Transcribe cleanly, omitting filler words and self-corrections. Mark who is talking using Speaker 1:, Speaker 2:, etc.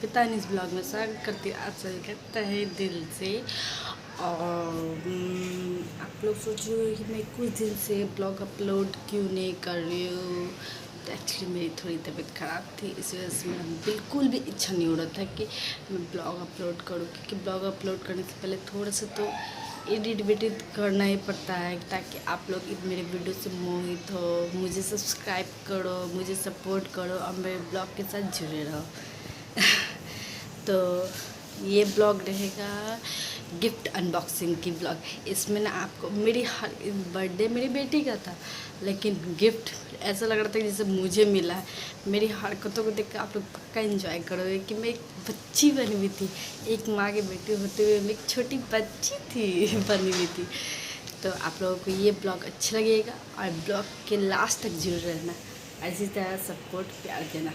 Speaker 1: पिता ने इस ब्लॉग में स्वागत करती हूँ आप सभी का तहे दिल से। और आप लोग सोच रहे हो कि मैं कुछ दिन से ब्लॉग अपलोड क्यों नहीं कर रही हूँ। तो एक्चुअली मेरी थोड़ी तबीयत ख़राब थी, इस वजह से मेरा बिल्कुल भी इच्छा नहीं हो रहा था कि मैं ब्लॉग अपलोड करूँ, क्योंकि ब्लॉग अपलोड करने से पहले थोड़ा सा तो एडिट करना ही पड़ता है ताकि आप लोग मेरे वीडियो से मोहित हो, मुझे सब्सक्राइब करो, मुझे सपोर्ट करो और मेरे ब्लॉग के साथ जुड़े रहो। तो ये ब्लॉग रहेगा गिफ्ट अनबॉक्सिंग की ब्लॉग। इसमें ना आपको मेरी हर बर्थडे मेरी बेटी का था, लेकिन गिफ्ट ऐसा लग रहा था जैसे मुझे मिला है। मेरी हरकतों को देख कर आप लोग पक्का एंजॉय करोगे कि मैं एक बच्ची बनी हुई थी, एक माँ की बेटी होते हुए मैं एक छोटी बच्ची थी बनी हुई थी। तो आप लोगों को ये ब्लॉग अच्छा लगेगा और ब्लॉग के लास्ट तक जुड़ रहना, ऐसी तरह सपोर्ट प्यार देना।